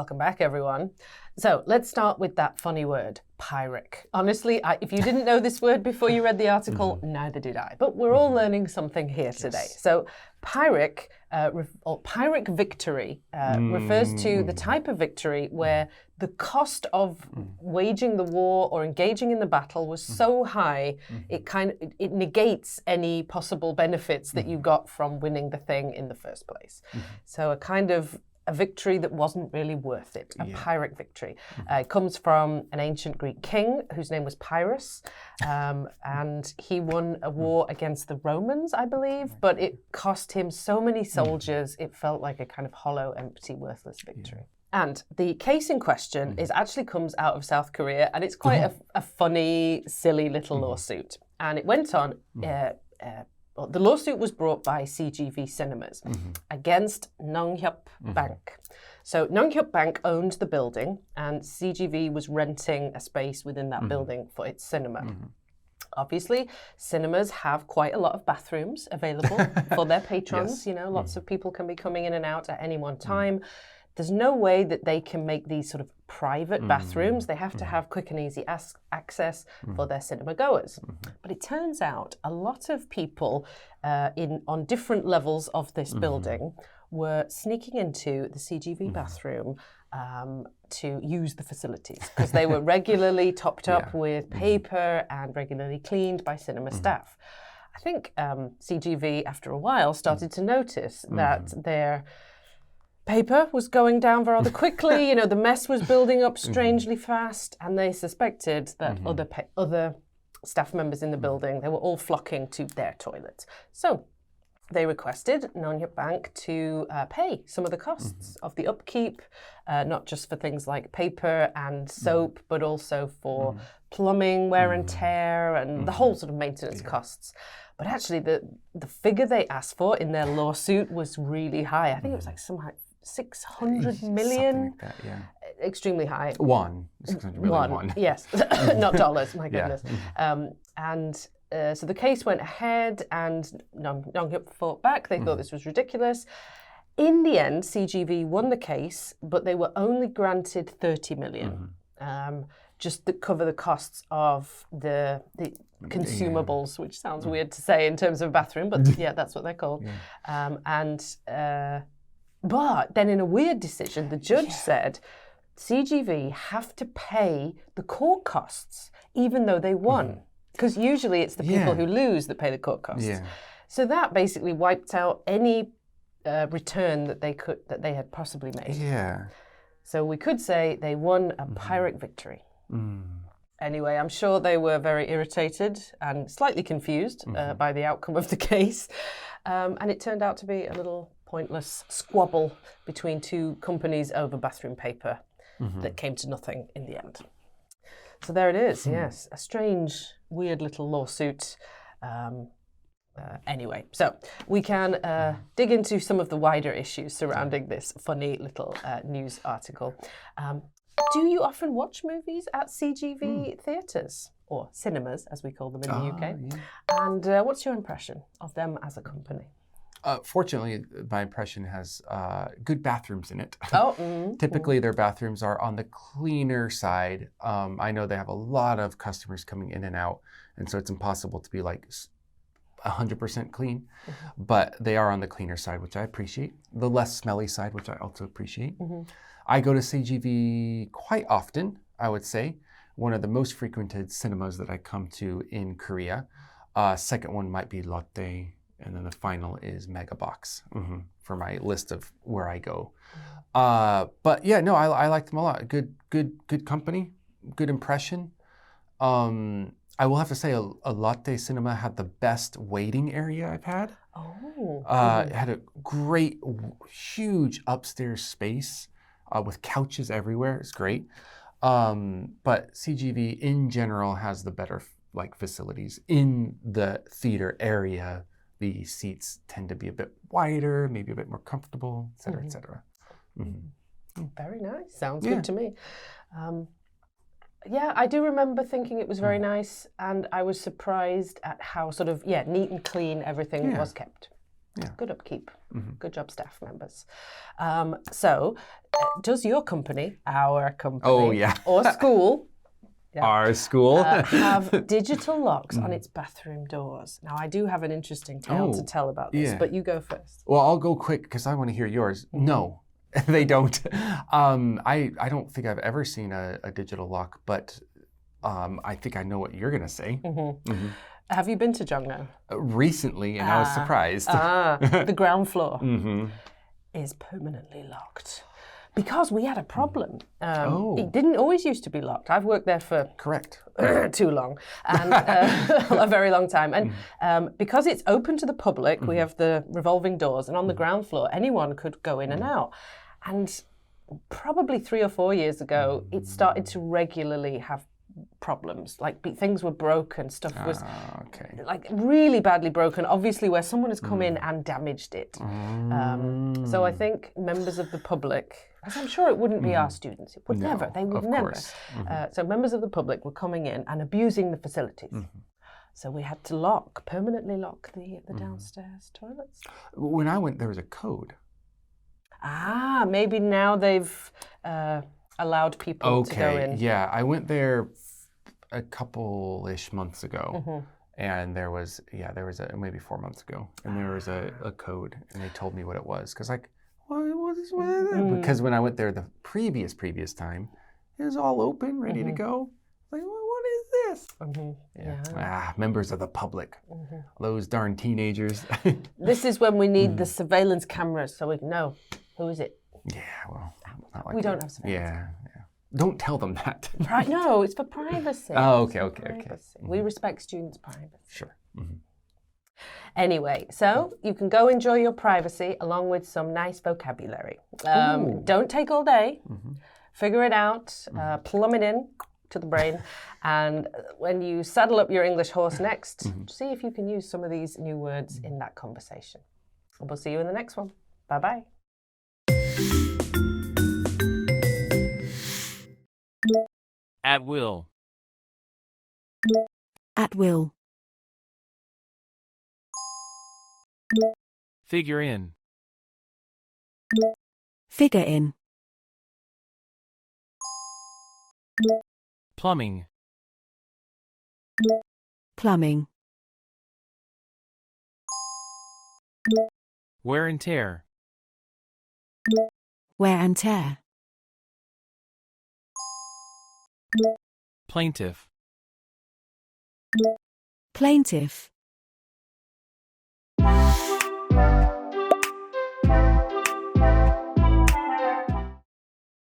Welcome back, everyone. So let's start with that funny word, Pyrrhic. Honestly, if you didn't know this word before you read the article, neither did I. But we're all learning something here today. So Pyrrhic, or Pyrrhic victory, refers to the type of victory where the cost of waging the war or engaging in the battle was so high, it negates any possible benefits that you got from winning the thing in the first place. So a victory that wasn't really worth it, a Pyrrhic victory. It comes from an ancient Greek king whose name was Pyrrhus, and he won a war against the Romans, I believe, but it cost him so many soldiers, it felt like a kind of hollow, empty, worthless victory. And the case in question actually comes out of South Korea, and it's quite a funny, silly little lawsuit. And it went on... the lawsuit was brought by CGV Cinemas against Nonghyup Bank. So Nonghyup Bank owned the building, and CGV was renting a space within that building for its cinema. Obviously, cinemas have quite a lot of bathrooms available for their patrons. You know, lots of people can be coming in and out at any one time. There's no way that they can make these sort of private bathrooms. They have to have quick and easy access for their cinema goers. But it turns out a lot of people on different levels of this building were sneaking into the CGV bathroom to use the facilities because they were regularly topped up with paper and regularly cleaned by cinema staff. I think CGV, after a while, started to notice that their paper was going down rather quickly. You know, the mess was building up strangely fast, and they suspected that other staff members in the building, they were all flocking to their toilets. So they requested Nonghyup Bank to pay some of the costs of the upkeep, not just for things like paper and soap, but also for plumbing, wear and tear, and the whole sort of maintenance costs. But actually, the figure they asked for in their lawsuit was really high. I think it was like somehow 600 million. Something like that, Extremely high. 600 million won. Yes, not dollars, my goodness. So the case went ahead, and Nonghyup fought back. They thought this was ridiculous. In the end, CGV won the case, but they were only granted 30 million, just to cover the costs of the consumables, which sounds weird to say in terms of a bathroom, but yeah, that's what they're called. But then in a weird decision, the judge said CGV have to pay the court costs, even though they won. Because usually it's the people who lose that pay the court costs. So that basically wiped out any return that they had possibly made. So we could say they won a Pyrrhic victory. Anyway, I'm sure they were very irritated and slightly confused by the outcome of the case. And it turned out to be a little pointless squabble between two companies over bathroom paper that came to nothing in the end. So there it is, yes. A strange, weird little lawsuit. Anyway, so we can dig into some of the wider issues surrounding this funny little news article. Do you often watch movies at CGV theatres, or cinemas, as we call them in the UK? And what's your impression of them as a company? Fortunately, my impression has good bathrooms in it. Oh, Typically, their bathrooms are on the cleaner side. I know they have a lot of customers coming in and out, and so it's impossible to be like 100% clean, but they are on the cleaner side, which I appreciate. The less smelly side, which I also appreciate. I go to CGV quite often, I would say. One of the most frequented cinemas that I come to in Korea. Second one might be Lotte, and then the final is Megabox for my list of where I go. But yeah, no, I like them a lot. Good company, good impression. I will have to say a Lotte cinema had the best waiting area I've had. It had a great, huge upstairs space with couches everywhere. It's great. But CGV in general has the better facilities. In the theater area, the seats tend to be a bit wider, maybe a bit more comfortable, et cetera, et cetera. Very nice. Sounds good to me. Yeah, I do remember thinking it was very nice, and I was surprised at how sort of, neat and clean everything was kept. Yeah. Good upkeep. Mhm. Good job, staff members. So, does your company, our company, Oh, yeah. or school, Our school. have digital locks on its bathroom doors? Now, I do have an interesting tale to Oh, tell about this, yeah. but you go first. Well, I'll go quick because I want to hear yours. No, they don't. I don't think I've ever seen a digital lock, but I think I know what you're going to say. Have you been to Jongno? Recently, and I was surprised. The ground floor Mm-hmm. is permanently locked. Because we had a problem. Oh. It didn't always used to be locked. I've worked there for Correct. too long, and a very long time. And because it's open to the public, we have the revolving doors, and on the ground floor, anyone could go in and out. And probably 3 or 4 years ago, it started to regularly have problems. Like things were broken, stuff was Okay. like really badly broken, obviously where someone has come in and damaged it. So I think members of the public, as I'm sure it wouldn't be our students, it would never, they would of never. course. So members of the public were coming in and abusing the facilities. So we had to permanently lock the downstairs toilets. When I went, there was a code. Maybe now they've allowed people to go in. Yeah, I went there a couple-ish months ago, and there was maybe 4 months ago, and there was a code, and they told me what it was, because what is that? Because when I went there the previous time, it was all open, ready to go. Like, what is this? Members of the public, those darn teenagers. This is when we need the surveillance cameras so we can know who is it. Yeah, well, not like We don't that. have surveillance. Yeah. Don't tell them that. Right? No, it's for privacy. Oh, okay. We respect students' privacy. Sure. Anyway, so you can go enjoy your privacy along with some nice vocabulary. Don't take all day. Figure it out. Plumb it in to the brain. And when you saddle up your English horse next, see if you can use some of these new words in that conversation. And we'll see you in the next one. Bye-bye. At will. At will. Figure in. Figure in. Plumbing. Plumbing. Wear and tear. Wear and tear. Plaintiff. Plaintiff.